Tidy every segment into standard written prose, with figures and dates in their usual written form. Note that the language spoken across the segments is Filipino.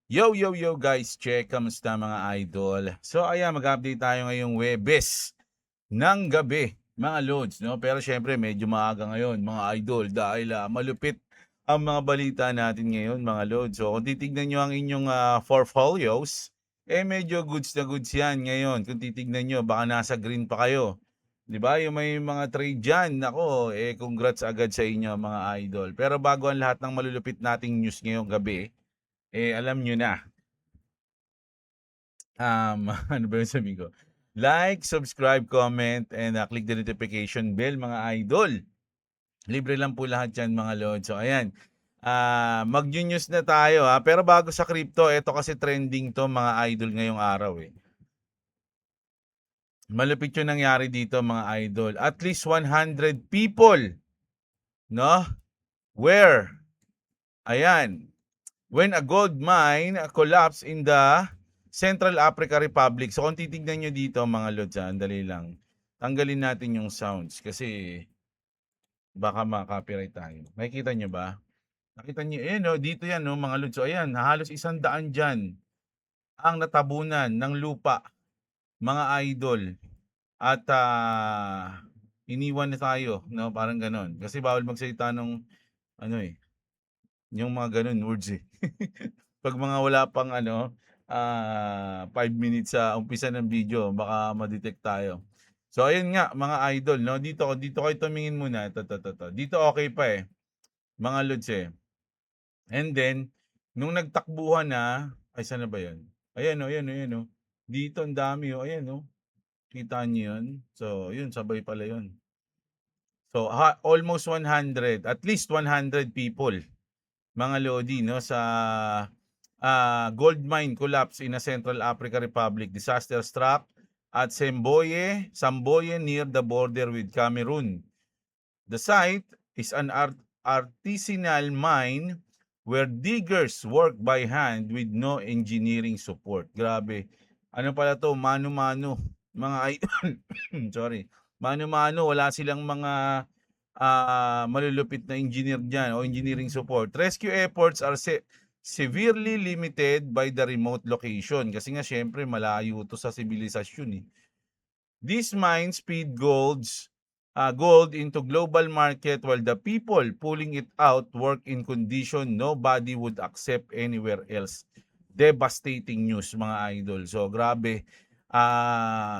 Yo guys, check, kamusta mga idol? So ayan, mag-update tayo ngayong Webes ng gabi, mga loads, no? Pero syempre medyo maaga ngayon, mga idol, dahil malupit ang mga balita natin ngayon, mga loads. So kung titignan nyo ang inyong portfolios, medyo goods na goods yan ngayon. Kung titignan nyo, baka nasa green pa kayo. 'Di ba? Yung may mga trade dyan, nako, congrats agad sa inyo mga idol. Pero bago ang lahat ng malulupit nating news ngayong gabi, alam nyo na. Ano ba yung sabi ko? Like, subscribe, comment, and click the notification bell, mga idol. Libre lang po lahat yan, mga lord. So, ayan. Mag-news na tayo, ha. Pero bago sa crypto, ito kasi trending to, mga idol, ngayong araw, eh. Malupit yung nangyari dito, mga idol. At least 100 people, no? Where? Ayan. When a gold mine collapsed in the Central Africa Republic. So kung titignan nyo dito, mga lods, dali lang. Tanggalin natin yung sounds kasi baka ma-copyright tayo. Nakikita nyo ba? Nakita nyo, no, dito yan, no, mga lods. So ayan, halos 100 dyan ang natabunan ng lupa, mga idol. At iniwan na tayo, no, parang ganon. Kasi bawal magsalita ng, ano yung mga ganon words eh. Pag mga wala pang 5 minutes sa umpisa ng video, baka ma-detect tayo. So ayun nga, mga idol, no? Dito kayo tumingin muna. Ito. Dito okay pa eh, mga lods eh. And then nung nagtakbuhan na, ay saan na ba 'yon? Ayan oh. Dito ang dami oh, ayan oh. Kita niyo 'yon? So, yun sabay pala 'yon. So, almost 100, at least 100 people, mga lodi, no, sa gold mine collapse in a Central Africa Republic. Disaster struck at Samboye near the border with Cameroon. The site is an artisanal mine where diggers work by hand with no engineering support. Grabe. Ano pala to? Mano-mano. Mga sorry. Mano-mano. Wala silang mga malulupit na engineer dyan o engineering support. Rescue efforts are severely limited by the remote location kasi nga syempre malayo to sa sibilisasyon eh. These mines feed gold into global market while the people pulling it out work in condition nobody would accept anywhere else. Devastating news, mga idol. So grabe.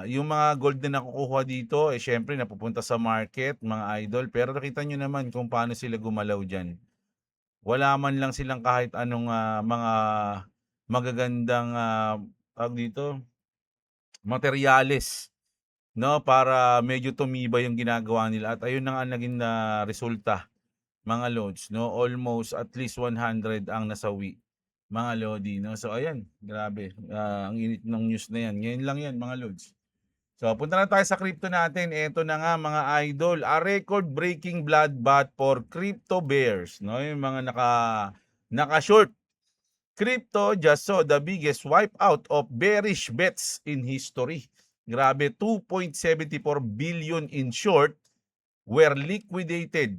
Yung mga gold na nakukuha dito, syempre napupunta sa market, mga idol. Pero nakita nyo naman kung paano sila gumalaw dyan. Wala man lang silang kahit anong mga magagandang tawag dito, materyales, no, para medyo tumibay yung ginagawa nila. At ayun na nga naging resulta, mga loads, no? Almost at least 100 ang nasawi, mga lodi, no? So ayan, grabe. Ang init ng news na yan. Ngayon lang yan, mga loads. So punta na tayo sa crypto natin. Ito na nga, mga idol, a record-breaking bloodbath for crypto bears, no? Yung mga naka-short crypto just saw the biggest wipeout of bearish bets in history. Grabe, 2.74 billion in short were liquidated.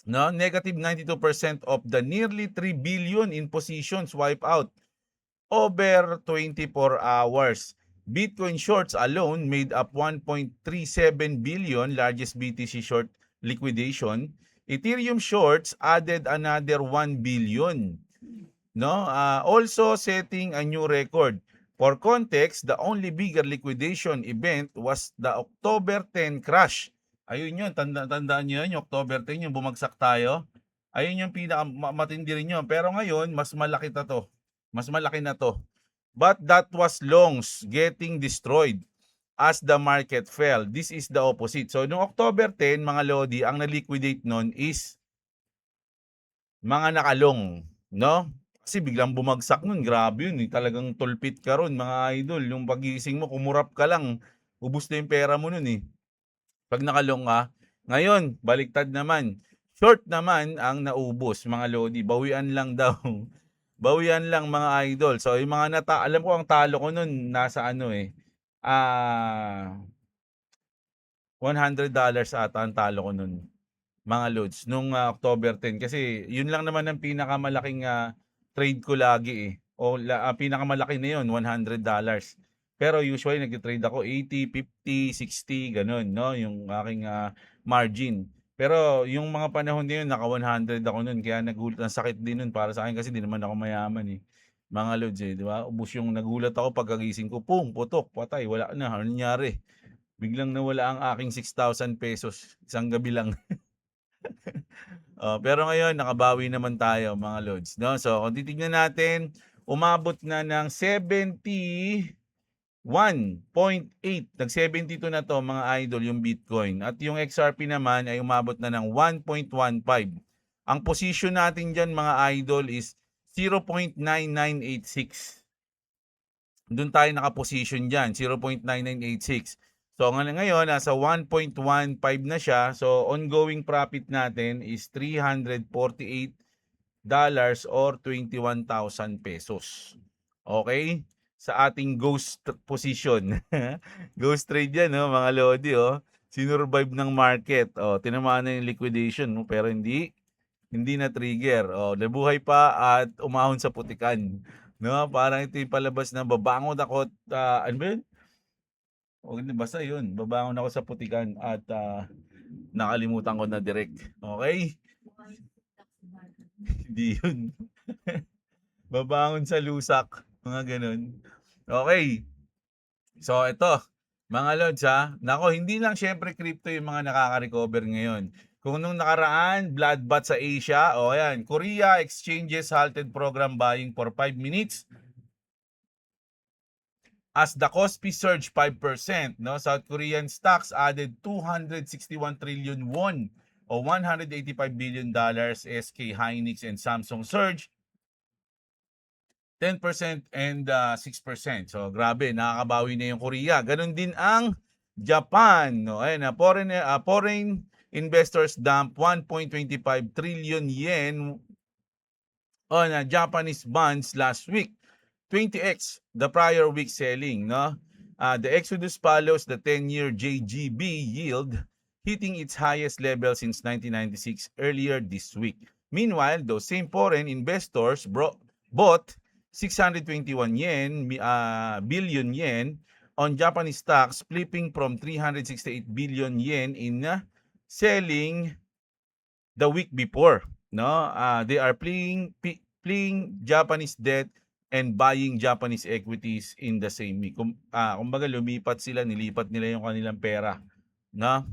No, negative 92% of the nearly 3 billion in positions wipe out over 24 hours. Bitcoin shorts alone made up 1.37 billion, largest BTC short liquidation. Ethereum shorts added another 1 billion. No, also setting a new record. For context, the only bigger liquidation event was the October 10 crash. Ayun yun, tandaan nyo yun, yung October 10, yung bumagsak tayo. Ayun yung pinakamatindi rin yun. Pero ngayon, mas malaki na to. Mas malaki na to. But that was longs getting destroyed as the market fell. This is the opposite. So, noong October 10, mga lodi, ang na-liquidate nun is mga nakalong, no? Kasi biglang bumagsak nun, grabe yun, talagang tulpit ka ron, mga idol. Yung pagising mo, kumurap ka lang, ubos na yung pera mo nun eh. Pag nakalong ka, ngayon, baliktad naman. Short naman ang naubos, mga lodi. Bawian lang daw. Bawian lang, mga idol. So, yung mga alam ko ang talo ko nun, nasa $100 ata ang talo ko nun, mga loads, nung October 10. Kasi yun lang naman ang pinakamalaking trade ko lagi eh. o pinakamalaki na 'yon $100. Pero usually nagte-trade ako 80, 50, 60 gano'n 'no, yung aking, margin. Pero yung mga panahon na 'yun naka-100 ako no'n kaya ang sakit din no'n para sa'kin kasi 'di naman ako mayaman, eh, mga lods, eh, 'di ba? Ubos yung nagulat ako pagkagising ko, pum, putok, patay, wala na. Anong nangyari? Biglang nawala ang aking ₱6,000 isang gabi lang. Oh, pero ngayon nakabawi naman tayo mga lods 'no. So kung titignan natin, umabot na ng 71.8, nag-72 na 'to mga idol yung Bitcoin at yung XRP naman ay umabot na ng 1.15. Ang position natin diyan mga idol is 0.9986. Do'n tayo naka-position diyan, 0.9986. So ngayon nasa 1.15 na siya. So ongoing profit natin is $348 or 21,000 pesos. Okay? Sa ating ghost position. Ghost trade 'yan 'no, mga lodi, oh. Sinurvive ng market. Oh, tinamaan na yung liquidation 'no, pero hindi na-trigger. Oh, nabuhay pa at umahon sa putikan. 'No, parang ito yung palabas na babangon ako't, ano ba 'yun? O hindi basta 'yun, babangon ako sa putikan at, nakalimutan ko na direct. Okay? Hindi 'yun. Babangon sa lusak, mga gano'n. Okay. So ito, mga lods, naku hindi lang siyempre crypto yung mga nakaka-recover ngayon. Kung nung nakaraan, bloodbath sa Asia, o ayan, Korea exchanges halted program buying for 5 minutes as the Kospi surged 5%. No? South Korean stocks added 261 trillion won o $185 billion. SK Hynix and Samsung surged 10% and 6%. So grabe, nakakabawi na yung Korea. Ganon din ang Japan. No? Ayun, foreign investors dump 1.25 trillion yen on Japanese bonds last week. 20x the prior week selling. No? The exodus follows the 10-year JGB yield hitting its highest level since 1996 earlier this week. Meanwhile, those same foreign investors bought 621 billion yen on Japanese stocks, flipping from 368 billion yen in selling the week before. No, they are playing Japanese debt and buying Japanese equities in the same week. Kumbaga nilipat nila yung kanilang pera, no?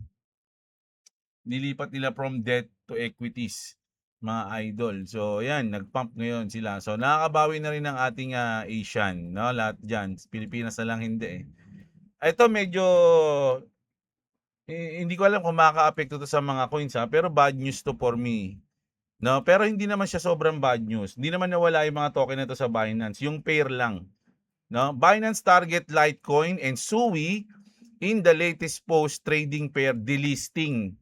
Nilipat nila from debt to equities, mga idol. So, yan, nag-pump ngayon sila. So, nakakabawi na rin ng ating Asian, no? Lahat dyan. Pilipinas na lang hindi, eh. Ito medyo, hindi ko alam kung makaka-apekto to sa mga coins, pero bad news to for me. No, pero hindi naman siya sobrang bad news. Hindi naman nawala yung mga token na to sa Binance, yung pair lang. No, Binance target Litecoin and Sui in the latest post trading pair delisting.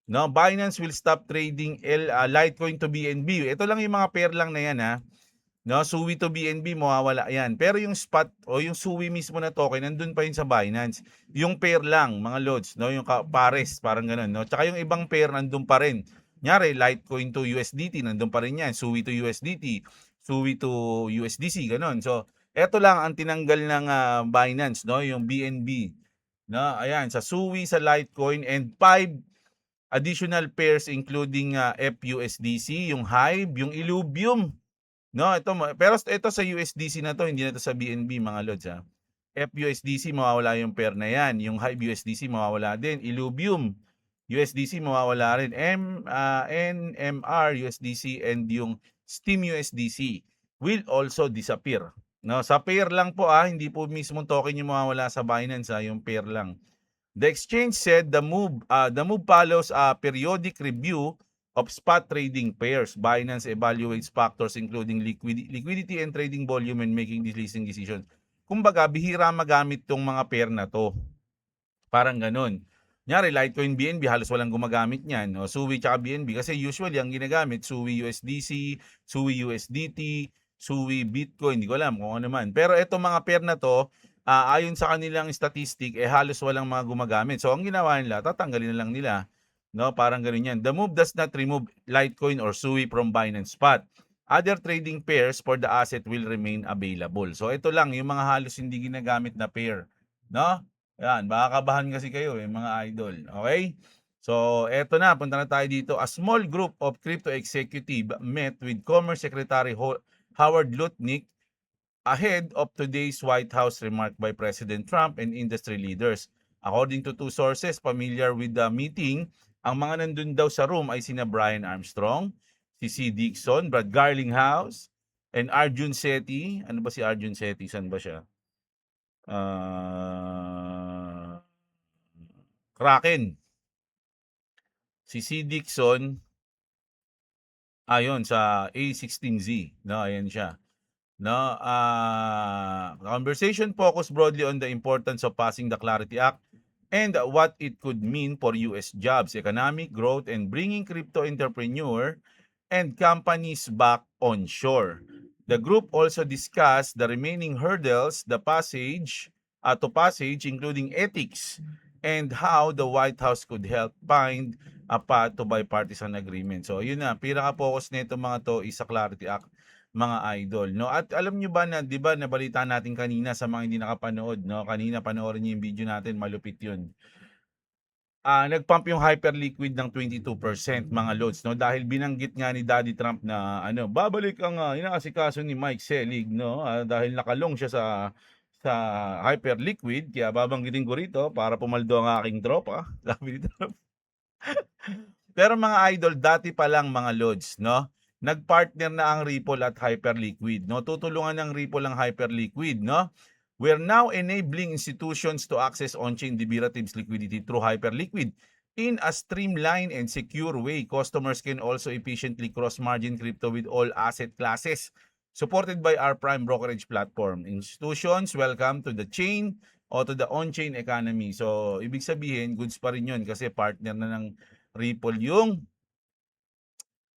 No, Binance will stop trading Litecoin to BNB. Ito lang yung mga pair lang na yan, No, Sui to BNB mawawala yan. Pero yung spot o yung Sui mismo na token nandun pa yun sa Binance. Yung pair lang, mga lods, no, yung pares, parang ganoon, no. Tsaka yung ibang pair nandun pa rin. Nyari, Litecoin to USDT, nandun pa rin yan. Sui to USDT, Sui to USDC, ganoon. So, eto lang ang tinanggal ng Binance, no, yung BNB. No, ayan, sa Sui, sa Litecoin, and 5 additional pairs including FUSDC, yung Hive, yung Illuvium. No, pero ito sa USDC na to, hindi na to sa BNB, mga lods, FUSDC mawawala yung pair na yan. Yung Hive USDC mawawala din. Illuvium USDC mawawala rin. NMR USDC and yung Steam USDC will also disappear. No, sa pair lang po, hindi po mismo token yung mawawala sa Binance, yung pair lang. The exchange said the move follows a periodic review of spot trading pairs. Binance evaluates factors including liquidity and trading volume when making these listing decisions. Kumbaga, bihira magamit tong mga pair na to. Parang ganun. Nyari, Litecoin BNB, halos walang gumagamit niyan. O, Sui tsaka BNB. Kasi usually, ang ginagamit, Sui USDC, Sui USDT, Sui Bitcoin. Hindi ko alam kung ano man. Pero itong mga pair na to, ayon sa kanilang statistic, halos walang mga gumagamit. So, ang ginawa nila, tatanggalin na lang nila. No, parang ganun yan. The move does not remove Litecoin or Sui from Binance Spot. Other trading pairs for the asset will remain available. So ito lang yung mga halos hindi ginagamit na pair, no? Yan, baka kabahan kasi kayo mga idol. Okay? So eto na, punta na tayo dito. A small group of crypto executive met with Commerce Secretary Howard Lutnick ahead of today's White House remark by President Trump and industry leaders. According to two sources familiar with the meeting, ang mga nandun daw sa room ay sina Brian Armstrong, si C. Dixon, Brad Garlinghouse, and Arjun Sethi. Ano ba si Arjun Sethi? San ba siya? Ah, Kraken. Si C. Dixon, ayon sa A16Z. No, ayan siya. No, conversation focused broadly on the importance of passing the Clarity Act and what it could mean for US jobs, economic growth, and bringing crypto entrepreneur and companies back onshore. The group also discussed the remaining hurdles, to passage, including ethics, and how the White House could help find a path to bipartisan agreement. So, yun na, pinaka-focus nito mga to is sa Clarity Act, mga idol, no? At alam nyo ba na, 'di ba, nabalita natin kanina sa mga hindi nakapanood, no? Kanina panoorin niyo yung video natin, malupit 'yun. Nag-pump yung Hyperliquid ng 22% mga loads, no? Dahil binanggit nga ni Daddy Trump na babalik ang inaasikaso ni Mike Selig, no? Dahil nakalong siya sa Hyperliquid, kaya babanggitin ko rito para pumaldo ang aking tropa. Sabi ni Trump. Pero mga idol, dati pa lang mga loads, no? Nagpartner na ang Ripple at Hyperliquid, no? Tutulungan ng Ripple ang Hyperliquid, no? We're now enabling institutions to access on-chain derivatives liquidity through Hyperliquid in a streamlined and secure way. Customers can also efficiently cross-margin crypto with all asset classes supported by our prime brokerage platform. Institutions, welcome to the chain o to the on-chain economy. So, ibig sabihin, goods pa rin yun kasi partner na ng Ripple yung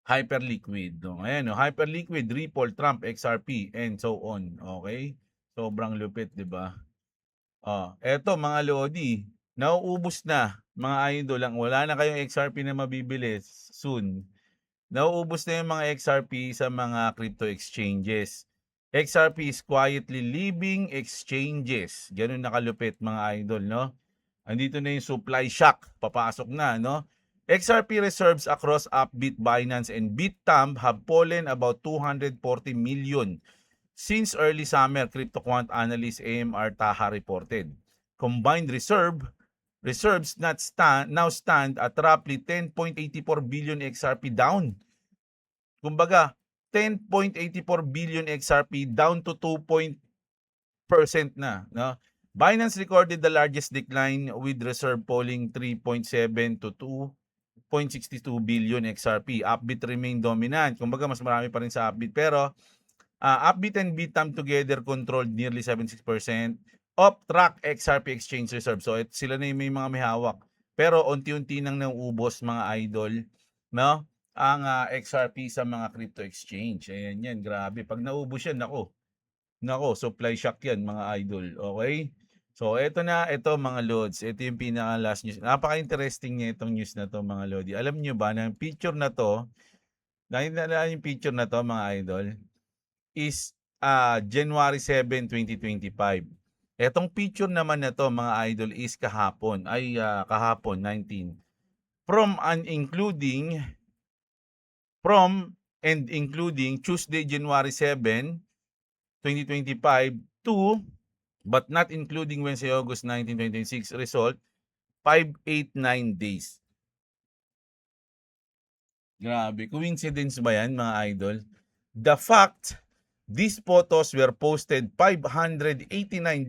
Hyperliquid. No? Ayan, no? Hyperliquid, Ripple, Trump, XRP, and so on. Okay? Sobrang lupit, di ba? Eto mga Lodi, nauubos na mga idol lang. Wala na kayong XRP na mabibili soon. Nauubos na yung mga XRP sa mga crypto exchanges. XRP is quietly leaving exchanges. Ganun nakalupit mga idol, no? Andito na yung supply shock. Papasok na, no? XRP reserves across Upbit, Binance, and Bitstamp have fallen about 240 million since early summer, CryptoQuant analyst AMR Taha reported. Combined reserves now stand at roughly 10.84 billion XRP down. Kumbaga, 10.84 billion XRP down to 2% na, no? Binance recorded the largest decline with reserve falling 3.7 to 2.62 billion XRP. Upbit remain dominant. Kumbaga, mas marami pa rin sa Upbit. Pero, Upbit and Bitstamp together controlled nearly 76% of track XRP exchange reserve. So, sila na yung may hawak. Pero, unti-unti nang nauubos mga idol, no? Ang XRP sa mga crypto exchange. Ayan yan, grabe. Pag naubos yan, nako, supply shock yan mga idol. Okay? So, ito mga loads. Ito yung pinaka-last news. Napaka-interesting niya itong news na to mga lodi. Alam nyo ba na yung picture na to, yung picture na to mga idol, is January 7, 2025. Etong picture naman na to mga idol is kahapon, kahapon 19. From and including Tuesday, January 7, 2025 to, but not including Wednesday, August 19, 2026 result, 589 days. Grabe, coincidence ba yan mga idol? The fact these photos were posted 589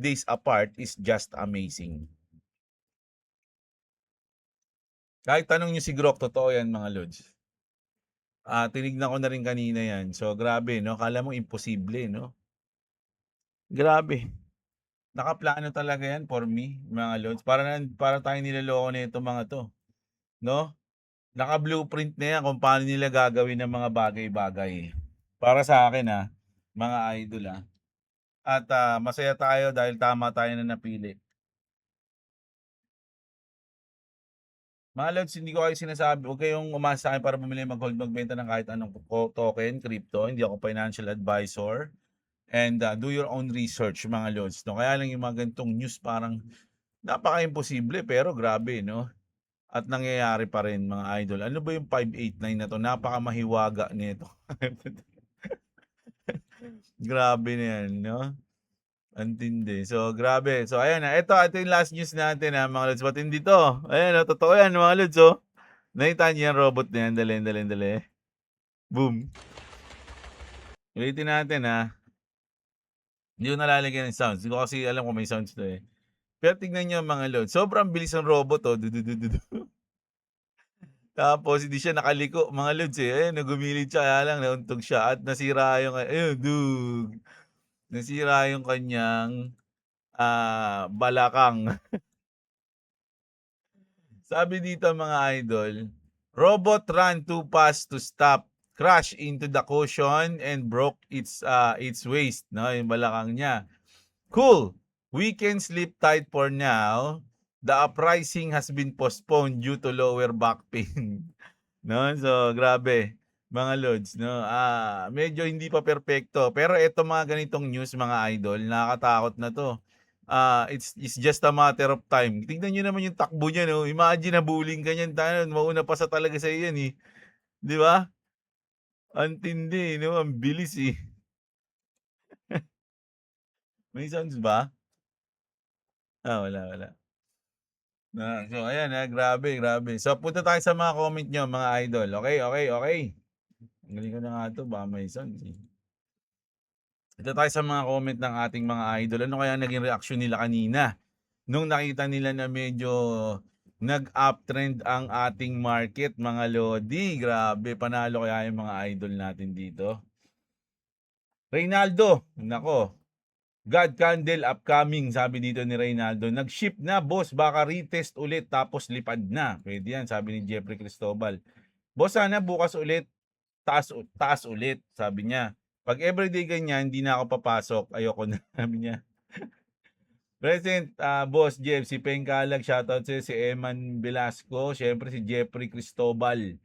days apart is just amazing. Kahit tanong nyo si Grok, totoo yan mga lods. Tinignan ko na rin kanina yan. So grabe, no? Kala mo imposible, no? Grabe. Nakaplano talaga yan for me, mga lods. Para tayo niloloko na ito mga to. No? Naka-blueprint na yan kung paano nila gagawin ng mga bagay-bagay. Para sa akin mga idol At masaya tayo dahil tama tayo na napili. Mga lods, hindi ko kayo sinasabi, huwag kayong umasa sa'kin para bumili, mag-hold, magbenta ng kahit anong token, crypto. Hindi ako financial advisor. And do your own research, mga lods. No? Kaya lang yung mga ganitong news parang napaka-imposible, pero grabe, no? At nangyayari pa rin, mga idol. Ano ba yung 589 na to? Napaka-mahiwaga nito. Grabe na yan, no? Antindi. So, grabe. So, ayan na. Ito yung last news natin, ha, mga lods. Matindi to. Ayan, totoo yan, mga lods, oh. Nakita niyo yung robot na yan. Dali, dali, dali. Boom. Ulitin natin, ha. Hindi ko nalalagyan ng sounds. Hindi ko kasi alam kung may sounds to, eh. Pero tignan niyo, mga lods. Sobrang bilis ng robot, oh. Dududududu. Tapos hindi siya nakaliko, mga lods, eh. Ayan, gumilid siya, kaya lang nauntog siya at nasira yung, ayun, dug. Nasira yung kanyang balakang. Sabi dito, mga idol, robot ran too fast to stop, crash into the cushion and broke its waist, no, yung balakang niya. Cool. We can sleep tight for now. The uprising has been postponed due to lower back pain. No? So, grabe. Mga lods, no? Medyo hindi pa perpekto. Pero eto mga ganitong news, mga idol, nakakatakot na to. It's just a matter of time. Tingnan niyo naman yung takbo niya, no? Imagine nabullying ka niyan, tayo, mauna pa sa talaga sa yan, eh. 'Di ba? Ang tindi, no? Ang bilis, eh. May sounds ba? Wala, wala. So ayan, grabe, grabe. So punta tayo sa mga comment niyo, mga idol. Okay, okay, okay. Ang galing ko na nga 'to, baka may sounds, eh. Punta tayo sa mga comment ng ating mga idol. Ano kaya naging reaksyon nila kanina nung nakita nila na medyo nag-uptrend ang ating market, mga lodi? Grabe, panalo kaya yung mga idol natin dito. Reynaldo, nako. God Candle upcoming, sabi dito ni Reynaldo. Nag-ship na, boss. Baka retest ulit tapos lipad na. Pwede yan, sabi ni Jeffrey Cristobal. Boss, sana bukas ulit, taas ulit, sabi niya. Pag everyday ganyan, hindi na ako papasok. Ayoko na, sabi niya. Present, boss Jeff, si Peng Kalag, shoutout sa'yo, si Eman Velasco, syempre si Jeffrey Cristobal.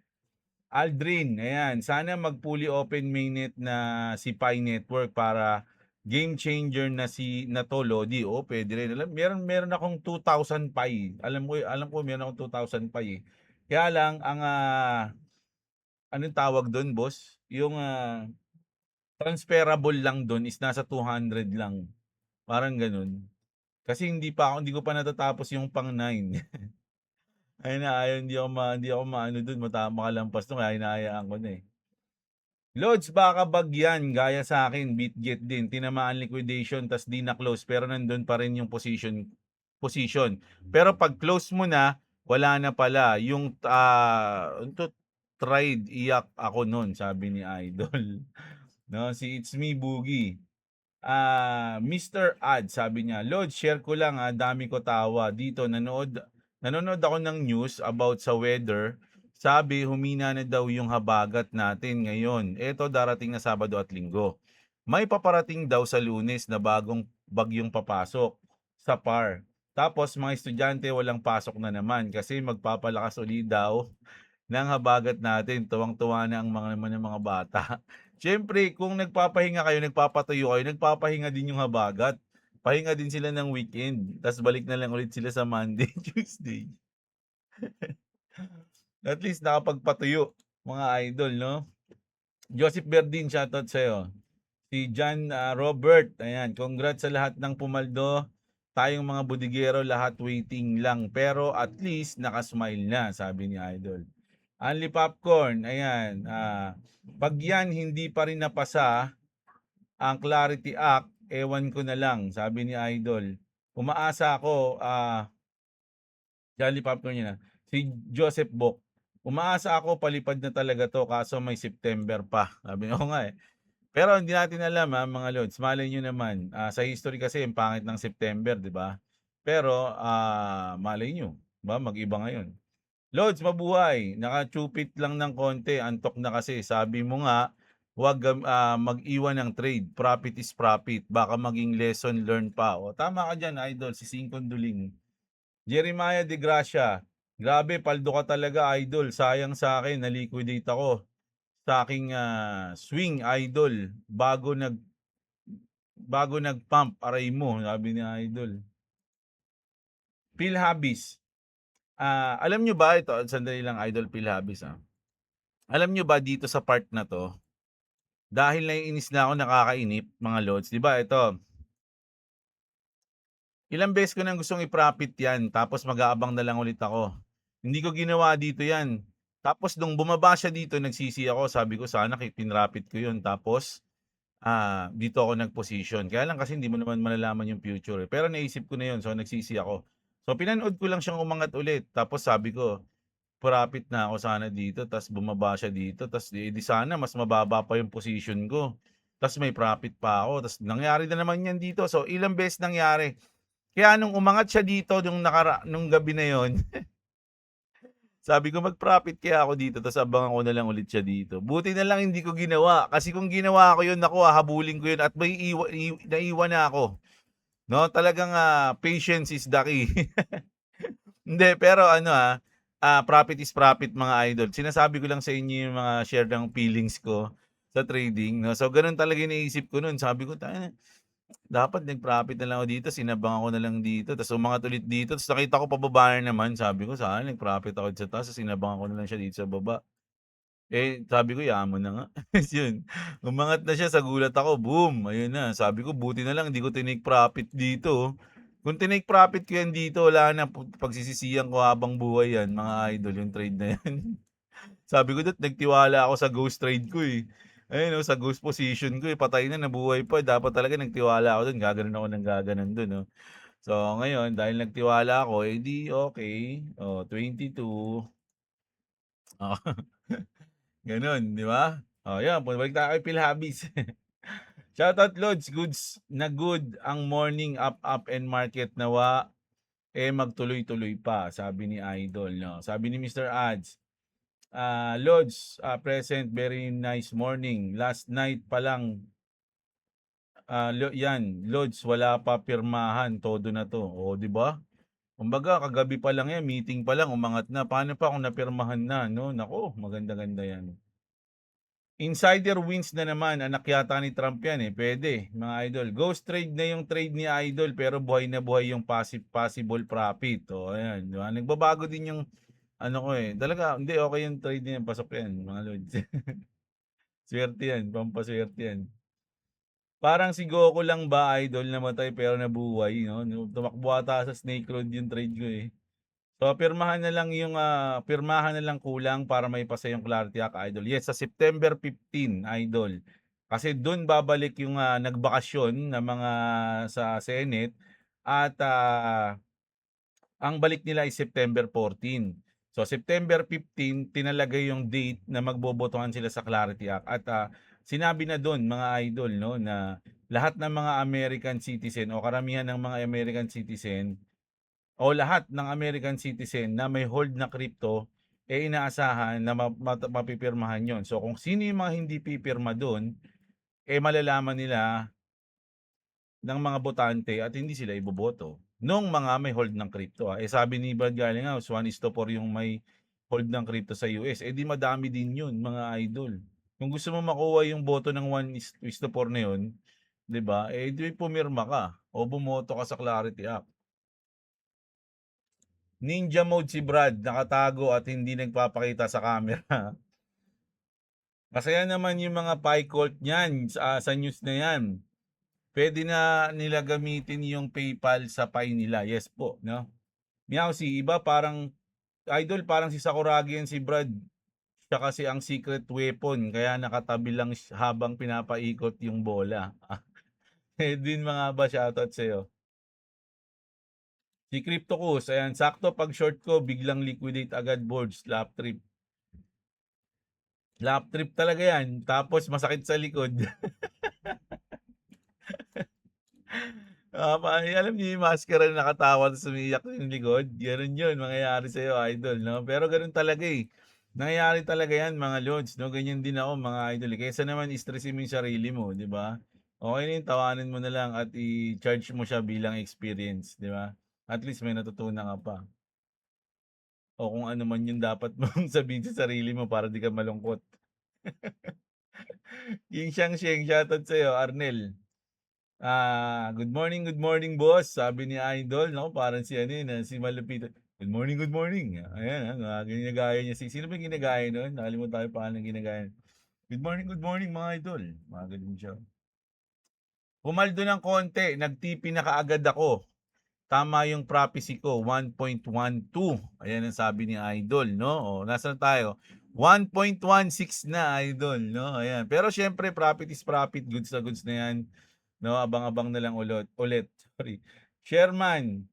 Aldrin, ayan, sana mag-fully open mainnet na si Pi Network para game changer na na to, Lodi. Oh, pwede rin. Meron akong 2,000 Pi. Alam ko meron akong 2,000 Pi, eh. Kaya lang ang anong tawag doon, boss? Yung transferable lang doon is nasa 200 lang. Parang ganun. Kasi hindi ko pa natatapos yung pang 9. Ay na, ayaw, hindi ako maano doon, makalampas doon, kaya hinahayaan ko na, eh. Lods, baka bagyan, gaya sa akin, Bitget din. Tinamaan liquidation, tas di na-close, pero nandun pa rin yung position. Pero pag close mo na, wala na pala. Yung tried, iyak ako nun, sabi ni Idol. No, si It's Me Boogie. Mr. Ad, sabi niya, Lord, share ko lang, dami ko tawa. Dito, nanonood ako ng news about sa weather. Sabi, humina na daw yung habagat natin ngayon. Ito, darating na Sabado at Linggo. May paparating daw sa Lunes na bagong bagyong papasok sa PAR. Tapos, mga estudyante walang pasok na naman kasi magpapalakas uli daw ng habagat natin. Tuwang-tuwa na ang mga bata. Siyempre, kung nagpapahinga kayo, nagpapatuyo kayo, nagpapahinga din yung habagat. Pahinga din sila ng weekend. Tapos balik na lang ulit sila sa Monday, Tuesday. At least nakapagpatuyo, mga idol, no? Joseph Berdin, shoutout sa'yo. Si John Robert, ayan, congrats sa lahat ng pumaldo. Tayong mga budigero, lahat waiting lang. Pero at least nakasmile na, sabi ni Idol. Only Popcorn, ayan. Pag yan hindi pa rin napasa ang Clarity Act, ewan ko na lang, sabi ni Idol. Umaasa ako, Only Popcorn yun, si Joseph Bok. Umaasa ako palipad na talaga to kaso may September pa. Sabi ko nga, eh. Pero hindi natin alam, mga lods. Malay nyo naman. Sa history kasi, ang pangit ng September, di ba? Pero, malay nyo. Ba? Mag-iba ngayon. Lods, mabuhay. Nakachupit lang ng konti. Antok na kasi. Sabi mo nga, huwag mag-iwan ng trade. Profit is profit. Baka maging lesson learned pa. O, tama ka dyan, idol. Si Singkon Duling. Jeremiah De Gracia. Grabe paldo ka talaga idol, sayang sa'kin na-liquidate ako sa aking, swing idol bago nag-pump aray mo, sabi ni idol. Philhabis, alam nyo ba ito, sandali lang idol Philhabis, alam nyo ba dito sa part na 'to, dahil naiinis na ako, nakakainip mga lods, 'di ba ito, ilang beses ko nang gustong i-profit 'yan tapos mag-aabang na lang ulit ako. Hindi ko ginawa dito 'yan. Tapos nung bumaba siya dito nagsisi ako, sabi ko sana pinrofit ko 'yun tapos, dito ako nag-position. Kaya lang kasi hindi mo naman malalaman yung future, eh. Pero naisip ko na 'yun, so nagsisi ako. So pinanood ko lang siyang umangat ulit tapos sabi ko, profit na ako sana dito ta's bumaba siya dito ta's di sana mas mababa pa yung position ko. Ta's may profit pa ako ta's nangyari na naman 'yan dito. So ilang beses nangyari. Kaya nung umangat siya dito nung gabi na yon, sabi ko mag-profit kaya ako dito ta's abangan ko na lang ulit siya dito. Buti na lang hindi ko ginawa, kasi kung ginawa ko yun naku hahabulin ko yun at may naiwan na ako, 'no? Talagang, patience is the key. Hindi, pero ano, profit is profit mga idol. Sinasabi ko lang sa inyo yung mga share ng feelings ko sa trading, 'no? So gano'n talaga yung iniisip ko nun, sabi ko, dapat nag-profit na lang ako dito, sinabangan ko na lang dito, ta's umangat ulit dito, ta's nakita ko pababa na naman, sabi ko sana nag-profit ako sa taas, ta's sinabangan ko na lang siya dito sa baba. Eh, sabi ko yaman na nga, ta's yun, umangat na siya sa gulat ako, boom, ayun na. Sabi ko buti na lang hindi ko tinake profit dito, oh. Kung tinake profit ko yan dito wala na, pagsisisihan ko habang buhay yan mga idol, yung trade na yan. Sabi ko nagtiwala ako sa ghost trade ko, eh. Ayun, oh, sa ghost position ko, eh, patay na, nabuhay pa. Dapat talaga nagtiwala ako dun, gaganon ako ng gaganon dun, oh. So, ngayon dahil nagtiwala ako, eh, di okey. Oh, 22, oh, gano'n, 'di ba? Oh, 'yan, balik tayo kay Philhabis. Shoutout Lods, good ang morning up and market nawa, eh, magtuloy-tuloy pa, sabi ni Idol, 'no. Sabi ni Mr. Ads, Lods, present, very nice morning. Last night pa lang, 'yan, Lods, wala pa pirmahan, todo na 'to. Oh, 'di ba? Kumbaga kagabi pa lang 'yan, meeting pa lang umangat na. Paano pa kung napirmahan na, 'no? Naku, maganda-ganda 'yan. Insider wins na naman, anak yata ni Trump 'yan, eh, puwede mga idol. Ghost trade na yung trade ni Idol pero buhay na buhay yung possible profit. Oh, ayan, 'di ba? Nagbabago din yung ano ko, eh. Talaga hindi, okey yung trade na 'yan, pasok 'yan mga lods. Swerte 'yan, pampaswerte 'yan. Parang si Goku lang ba idol, namatay pero nabuhay, 'no? Tumakbo ata sa Snake Road yung trade ko, eh. So pirmahan na lang kulang para maipasa yung Clarity Act idol. Yes, sa September 15 idol. Kasi dun babalik yung, nagbakasyon na mga sa Senate at, ang balik nila ay September 14. So September 15 tinalagay yung date na magbobotohan sila sa Clarity Act at, sinabi na dun mga idol, 'no, na lahat ng mga American citizen o karamihan ng mga American citizen o lahat ng American citizen na may hold na crypto, eh, inaasahan na mapipirmahan yon. So kung sino yung mga hindi pipirma dun, eh, malalaman nila ng mga botante at hindi sila iboboto nung mga may hold ng crypto, Eh, sabi ni Brad Garlinghouse 1:4 yung may hold ng crypto sa US, eh, di madami din yun mga idol. Kung gusto mo makuha yung boto ng 1:4 na yun, 'di ba, eh, di pumirma ka o bumoto ka sa Clarity Act. Ninja mode si Brad, nakatago at hindi nagpapakita sa camera. Masaya naman yung mga pie cult niyan sa news na yan. Pwede na nila gamitin yung PayPal sa pie nila. Yes po, no? Meow, si iba parang idol, parang si Sakuragi yan si Brad. Siya kasi ang secret weapon kaya nakatabi lang habang pinapaikot yung bola. Edwin mga ba, shoutout sa'yo. Si CryptoCus, ayan, sakto pag short ko, biglang liquidate agad board, slap trip. Lap trip talaga yan, tapos masakit sa likod. Alam niyo yung maskara na nakatawa tapos umiiyak yung likod? Gano'n yun mangyayari sa'yo idol, 'no? Pero gano'n talaga, eh. Nangyayari talaga yan mga lods, 'no? Ganyan din ako mga idol, eh. Kaysa naman stressin mo yung sarili mo, 'di ba? Okey na yun, tawanan mo na lang at i-charge mo siya bilang experience, 'di ba? At least may natutunan ka pa. o kung ano man yung dapat mong sabihin sa sarili mo para di ka malungkot. King Shang shoutout sa'yo, Arnel. Good morning boss, sabi ni Idol, no? Parang si ano yun, si Malupit. Good morning, good morning. Ayan, ginagaya niya. Sino ba yung ginagaya nun? Nakalimutan ko yung pangalan ng ginagaya. Good morning mga idol. Mga ganun siya. Pumaldo ng konti, nagtipi na kaagad ako. Tama yung prophecy ko, 1.12. Ayan ang sabi ni Idol, no? O, nasaan tayo? 1.16 na, Idol, no? Ayan. Pero syempre, profit is profit. Goods na goods na yan. No, abang-abang na lang ulit. Sorry. Sherman,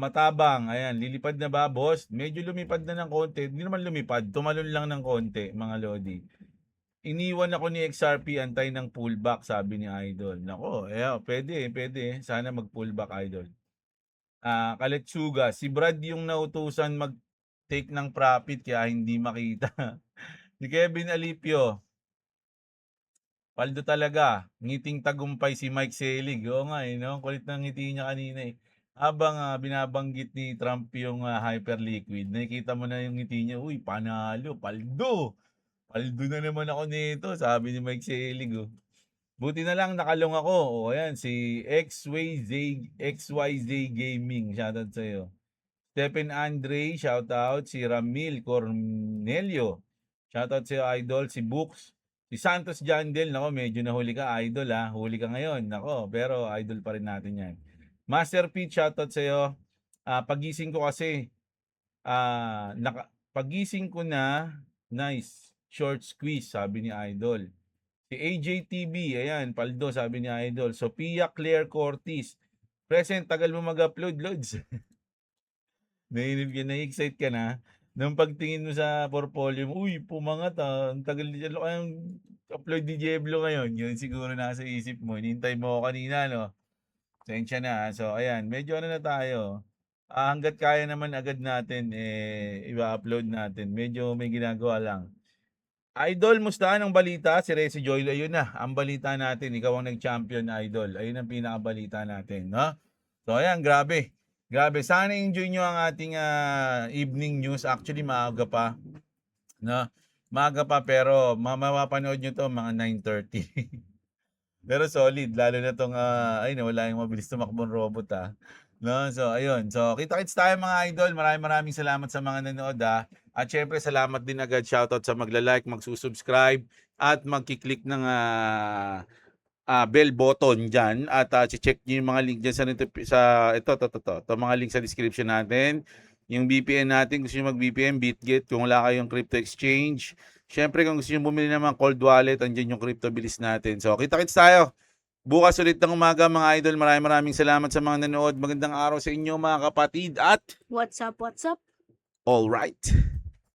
matabang. Ayan, lilipad na ba, boss? Medyo lumipad na ng konti. Hindi naman lumipad, tumalon lang ng konti, mga lodi. Iniwan ako ni XRP, antay ng pullback, sabi ni Idol. Nako, pwede. Sana mag-pullback, Idol. Kaletsuga, si Brad yung nautusan mag-take ng profit kaya hindi makita. Si Kevin Alipio, paldo talaga. Ngiting tagumpay si Mike Selig. Oo nga no? Kulit ng ngiti niya kanina eh. Habang binabanggit ni Trump yung hyperliquid, nakikita mo na yung ngiti niya, uy, panalo, paldo. Paldo na naman ako nito, sabi ni Mike Selig. Oh. Buti na lang nakalong ako. O ayan, si XYZ Gaming, shoutout sa'yo. Stephen Andre, shoutout. Si Ramil Cornelio, shoutout sa'yo, Idol. Si Books, si Santos Jandel, nako, medyo nahuli ka, Idol ha. Huli ka ngayon, nako, pero Idol pa rin natin yan. Master Pete, shoutout sa'yo. Pagising ko kasi, pagising ko na, nice, short squeeze, sabi ni Idol. Si AJTV, ayan, paldo, sabi ni Idol. Sophia Claire Cortis, present, tagal mo mag-upload, Lods. Na-excite ka na. Nung pagtingin mo sa portfolio mo, uy, pumangat ang tagal niya. Ang upload ni Jeblo ngayon, yun siguro nasa isip mo. Hinintay mo ako kanina, no? Sensya na. So, ayan, medyo ano na tayo. Hanggat kaya naman agad natin, i-upload natin. Medyo may ginagawa lang. Idol, mustahan ang balita? Si Resi Joylo, ayun na. Ang balita natin, ikaw ang nag-champion, Idol. Ayun ang pinakabalita natin, no? So, ayan, grabe. Grabe, sana enjoy nyo ang ating evening news. Actually, maaga pa. No? Maaga pa, pero mapapanood nyo to mga 9:30. Pero solid, lalo na tong, ay nawala yung mabilis tumakbong robot No? So, ayun. So, kita-kits tayo mga idol. Maraming salamat sa mga nanood At syempre, salamat din agad. Shoutout sa magla-like, magsusubscribe, at magkiklik ng bell button dyan at check nyo yung mga link dyan ito mga link sa description natin, yung VPN natin, gusto nyo mag-VPN, BitGet, kung wala kayong crypto exchange, syempre kung gusto nyo bumili ng mga cold wallet, andyan yung crypto bilis natin. So kita-kits tayo bukas ulit ng umaga mga idol. Maraming salamat sa mga nanood. Magandang araw sa inyo mga kapatid at What's up? all right.